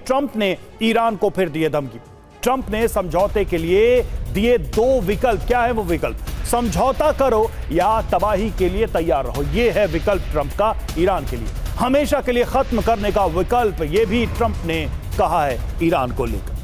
Trump ने Iran को फिर दिए धमकी। ट्रंप ने समझौते के लिए दिए दो विकल्प। क्या है वो विकल्प? समझौता करो या तबाही के लिए तैयार रहो। यह है विकल्प ट्रंप का ईरान के लिए। हमेशा के लिए खत्म करने का विकल्प यह भी ट्रंप ने कहा है ईरान को लेकर।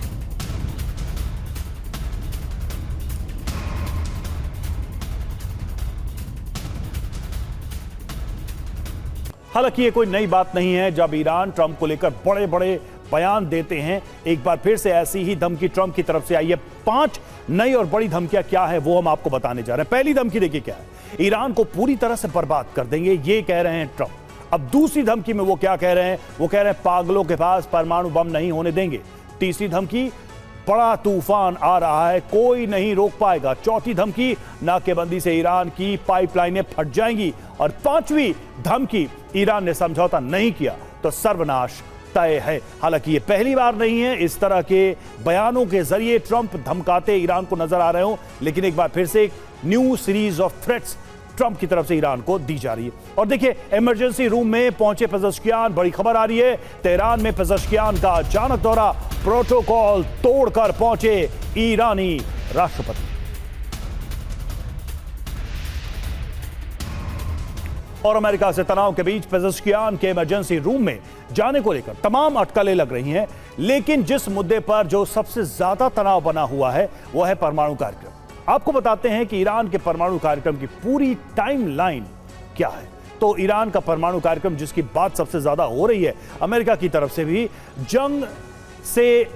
हालांकि ये कोई नई बात नहीं है, जब ईरान ट्रंप को लेकर बड़े बड़े बयान देते हैं। एक बार फिर से ऐसी ही धमकी ट्रंप की तरफ से आई है। 5 नई और बड़ी धमकियां क्या है वो हम आपको बताने जा रहे हैं। पहली धमकी देखिए क्या है, ईरान को पूरी तरह से बर्बाद कर देंगे, ये कह रहे हैं ट्रंप। अब दूसरी धमकी में वो क्या कह रहे हैं? वो कह रहे हैं पागलों के पास परमाणु बम नहीं होने देंगे। तीसरी धमकी, बड़ा तूफान आ रहा है, कोई नहीं रोक पाएगा। चौथी धमकी, नाकेबंदी से ईरान की पाइपलाइनें फट जाएंगी। और पांचवी धमकी, ईरान ने समझौता नहीं किया तो सर्वनाश तय है। हालांकि ये पहली बार नहीं है इस तरह के बयानों के जरिए ट्रंप धमकाते ईरान को नजर आ रहे हो, लेकिन एक बार फिर से एक new series of threats Trump की तरफ से ईरान को दी जा रही है। और देखिए, इमरजेंसी रूम में पहुंचे पेजेश्कियान, बड़ी खबर आ रही है। तेहरान में पेजेश्कियान का अचानक दौरा, प्रोटोकॉल तोड़कर पहुंचे ईरानी राष्ट्रपति। और अमेरिका से तनाव के बीच पेजेश्कियान के इमरजेंसी रूम में जाने को लेकर तमाम अटकलें लग रही हैं, लेकिन जिस मुद्दे पर जो सबसे ज्यादा तनाव बना हुआ है वो है परमाणु कार्यक्रम। आपको बताते हैं कि ईरान के परमाणु कार्यक्रम की पूरी टाइमलाइन क्या है। तो ईरान का परमाणु कार्यक्रम, जिसकी बात सबसे ज्यादा हो रही है अमेरिका की तरफ से भी, जंग से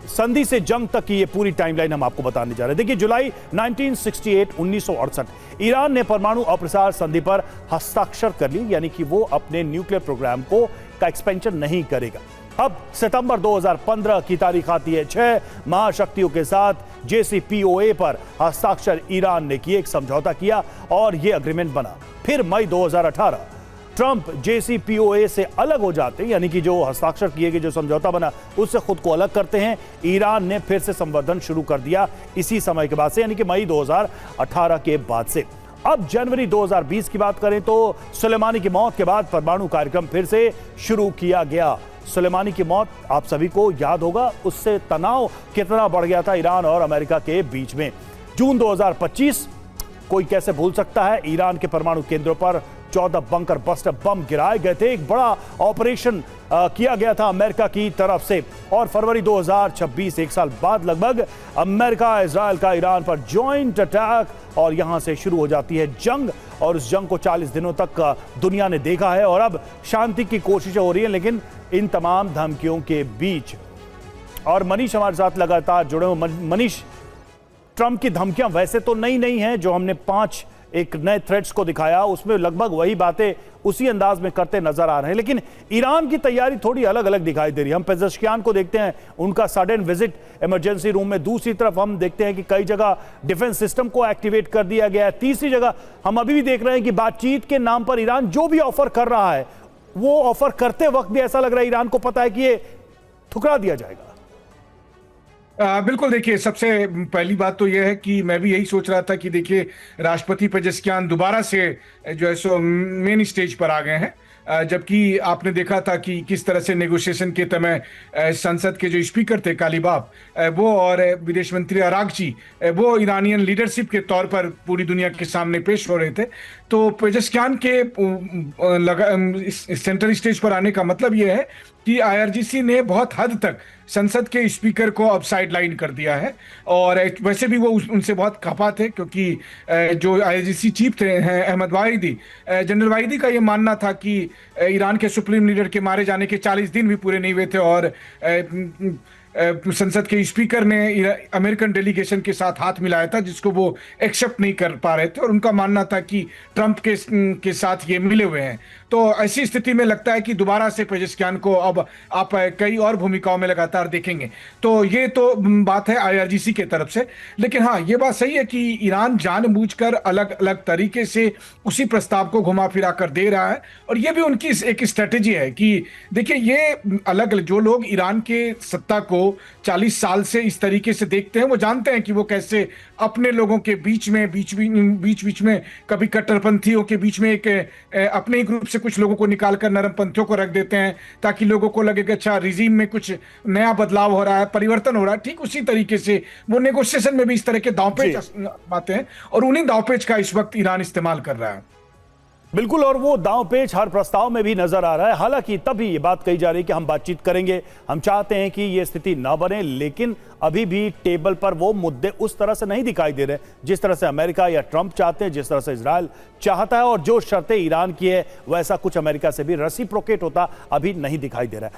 संधि से जंग तक की ये पूरी टाइमलाइन हम आपको बताने जा रहे हैं। देखिए, जुलाई 1968 ईरान ने परमाणु अप्रसार संधि पर हस्ताक्षर कर ली, यानी कि वो अपने न्यूक्लियर प्रोग्राम का एक्सपेंशन नहीं करेगा। अब सितंबर 2015 की तारीख आती है। 6 महाशक्तियों के साथ JCPOA पर हस्ताक्षर ईरान ने किए, एक समझौता किया और यह एग्रीमेंट बना। फिर मई 2018 ट्रंप JCPOA से अलग हो जाते हैं, यानी कि जो हस्ताक्षर किए गए जो समझौता बना उससे खुद को अलग करते हैं। ईरान ने फिर से संवर्धन शुरू कर दिया इसी समय के बाद से, यानी कि मई 2018 के बाद से। अब जनवरी 2020 की बात करें तो सुलेमानी की मौत के बाद परमाणु कार्यक्रम फिर से शुरू किया गया। सुलेमानी की मौत आप सभी को याद होगा, उससे तनाव कितना बढ़ गया था ईरान और अमेरिका के बीच में। जून 2025 कोई कैसे भूल सकता है, ईरान के परमाणु केंद्रों पर 14 बंकर बस्टर बम गिराए गए थे। एक बड़ा ऑपरेशन किया गया था अमेरिका की तरफ से। और फरवरी 2026, एक साल बाद लगभग, अमेरिका इजराइल का ईरान पर जॉइंट अटैक और यहां से शुरू हो जाती है जंग। और उस जंग को 40 दिनों तक दुनिया ने देखा है और अब शांति की कोशिशें हो रही हैं, लेकिन इन तमाम धमकियों के बीच। और मनीष हमारे साथ लगातार जुड़े हुए। मनीष, ट्रंप की धमकियां वैसे तो नई हैं, जो हमने 5 एक नए थ्रेट्स को दिखाया उसमें लगभग वही बातें उसी अंदाज में करते नजर आ रहे हैं, लेकिन ईरान की तैयारी थोड़ी अलग अलग दिखाई दे रही है। हम पेजेश्कियान को देखते हैं, उनका सडन विजिट इमरजेंसी रूम में। दूसरी तरफ हम देखते हैं कि कई जगह डिफेंस सिस्टम को एक्टिवेट कर दिया गया है। तीसरी जगह हम अभी भी देख रहे हैं कि बातचीत के नाम पर ईरान जो भी ऑफर कर रहा है, वो ऑफर करते वक्त भी ऐसा लग रहा है ईरान को पता है कि ये ठुकरा दिया जाएगा। बिल्कुल, देखिए, सबसे पहली बात तो यह है कि मैं भी यही सोच रहा था कि देखिए, राष्ट्रपति पेजेश्कियान दोबारा से जो है सो मेन स्टेज पर आ गए हैं, जबकि आपने देखा था कि किस तरह से नेगोशिएशन के समय संसद के जो स्पीकर थे कालीबाफ, वो और विदेश मंत्री अरागची, वो ईरानियन लीडरशिप के तौर पर पूरी दुनिया के सामने पेश हो रहे थे। तो पेजेश्कियान के सेंट्रल स्टेज पर आने का मतलब यह है कि IRGC ने बहुत हद तक संसद के स्पीकर को अब साइडलाइन कर दिया है। और वैसे भी वो उनसे बहुत खफा थे, क्योंकि जो IRGC चीफ थे हैं अहमद वाहिदी, जनरल वाहिदी का ये मानना था कि ईरान के सुप्रीम लीडर के मारे जाने के 40 दिन भी पूरे नहीं हुए थे और संसद के स्पीकर ने अमेरिकन डेलीगेशन के साथ हाथ मिलाया था, जिसको वो एक्सेप्ट नहीं कर पा रहे थे। और उनका मानना था कि ट्रंप के साथ ये मिले हुए हैं। तो ऐसी स्थिति में लगता है कि दोबारा से पेजेश्कियान को अब आप कई और भूमिकाओं में लगातार देखेंगे। तो ये तो बात है IRGC के तरफ से। लेकिन हाँ, ये बात सही है कि ईरान जानबूझकर अलग अलग तरीके से उसी प्रस्ताव को घुमा फिरा कर दे रहा है। और ये भी उनकी एक स्ट्रेटेजी है कि देखिए, ये अलग जो लोग ईरान के सत्ता को 40 साल से इस तरीके से देखते हैं, वो जानते हैं कि वो कैसे अपने लोगों के बीच में कभी कट्टरपंथियों के बीच में एक अपने ही ग्रुप से कुछ लोगों को निकालकर नरमपंथियों को रख देते हैं ताकि लोगों को लगे कि अच्छा रिजीम में कुछ नया बदलाव हो रहा है, परिवर्तन हो रहा है। ठीक उसी तरीके से वो नेगोशिएशन में भी इस तरह के दांवपेच आते हैं और उन्हीं दांवपेच का इस वक्त ईरान इस्तेमाल कर रहा है। बिल्कुल, और वो दांवपेच हर प्रस्ताव में भी नजर आ रहा है। हालांकि तभी ये बात कही जा रही है कि हम बातचीत करेंगे, हम चाहते हैं कि ये स्थिति ना बने, लेकिन अभी भी टेबल पर वो मुद्दे उस तरह से नहीं दिखाई दे रहे जिस तरह से अमेरिका या ट्रंप चाहते हैं, जिस तरह से इजराइल चाहता है, और जो शर्तें ईरान की है वैसा कुछ अमेरिका से भी रेसिप्रोकेट होता अभी नहीं दिखाई दे रहा है।